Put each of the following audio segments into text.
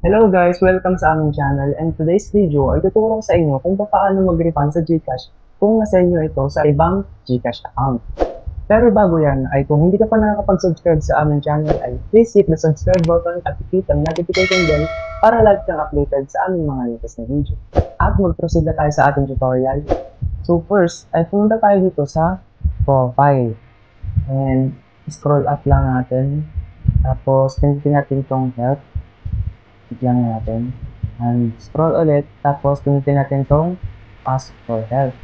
Hello guys! Welcome sa aming channel, and today's video ay tuturo ko sa inyo kung paano mag-refund sa GCash kung nasa inyo ito sa ibang GCash account. Pero bago yan ay kung hindi ka pa nakakapag-subscribe sa aming channel ay please hit the subscribe button at hit ang notification bell para lagi kang updated sa aming mga latest na video. At mag-proceed na tayo sa ating tutorial. So first ay pumunta tayo dito sa profile and scroll up lang natin, tapos pindutin natin itong help. Bigyan natin and scroll ulit, tapos pinutin natin itong ask for help.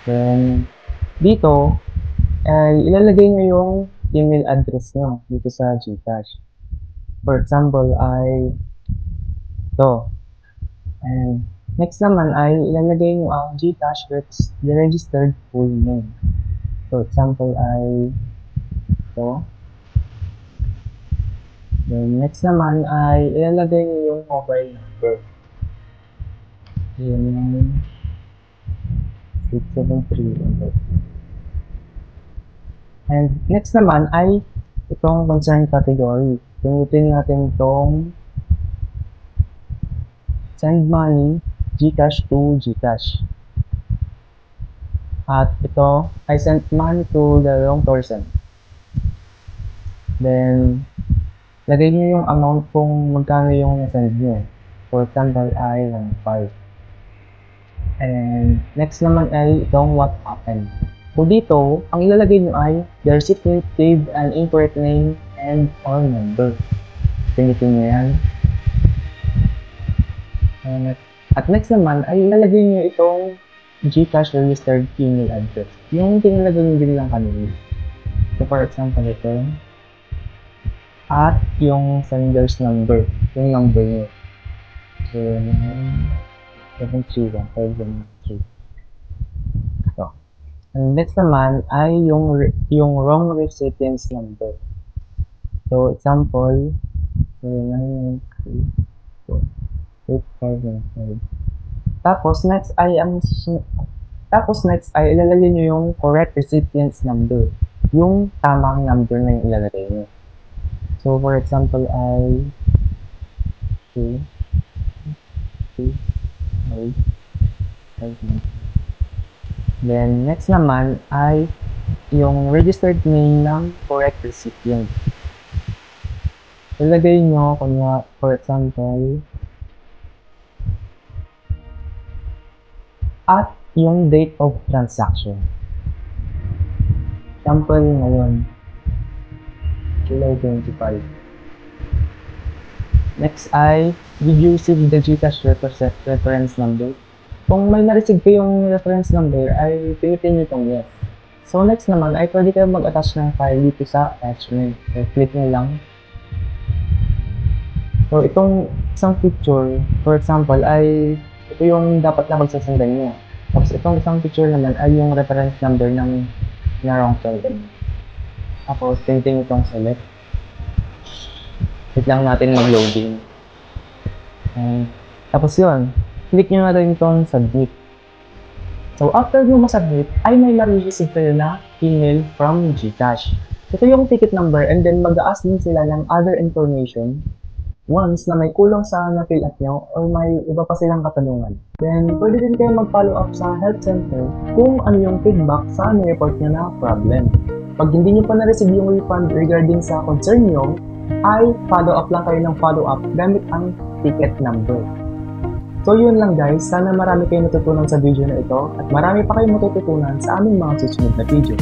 Then dito ay ilalagay nyo yung email address nyo dito sa GCash. For example ay ito, and next naman ay ilalagay nyo ang GCash registered full name. For example ay ito. Then next naman ay ilalagay niyo yung mobile number. Yun yung 673. And next naman ay itong concern category. Pinutin natin itong send money GCash to GCash. At ito I sent money to the wrong person. Then lagay niyo yung amount kung magkano yung send niyo. For example ay 1.5. And next naman ay itong what happened. So dito, ang ilalagay niyo ay the recipient gave an incorrect name and or number. Pindutin niyo yan. At next naman ay ilalagay niyo itong GCash registered email address. Yung pinilagay niyo din lang kanina. So for example ito. At yung sender's number, yung number niyo. So, 731-513. So, and next naman ay yung wrong recipient's number. So, example, 993-855. Tapos next ay ilalagay niyo yung correct recipient's number. Yung tamang number na yung ilalagay niyo. So, for example, ay 2, 2, 8, 5, 9. Then, next naman ay yung registered name ng correct recipient. Ilagay nyo, for example, at yung date of transaction. Example ngayon, July 25. Next ay, did you receive the GCash reference number? Kung may na-receive kayong reference number, ay pinutin nyo itong yes. So next naman ay pwede kayo mag-attach ng file dito sa attachment. Click nyo lang. So itong isang picture, for example, ay ito yung dapat na magsasendan nyo. Tapos itong isang picture naman ay yung reference number ng wrong folder. Tapos, pinutin itong select. Wait lang natin mag-loading. Tapos yun, click nyo natin itong submit. So, after nyo masubmit, ay may ma-receive kayo na email from GCash. Ito yung ticket number, and then mag-a-ask din sila ng other information once na may kulang sa na-fill up nyo or may iba pa silang katanungan. Then, pwede din kayo mag-follow up sa health center kung ano yung feedback sa report nyo na problem. Pag hindi nyo pa na-receive yung refund regarding sa concern nyo, ay follow up lang kayo ng follow up gamit ang ticket number. So yun lang guys, sana marami kayong matutunan sa video na ito at marami pa kayong matututunan sa aming mga susunod na video.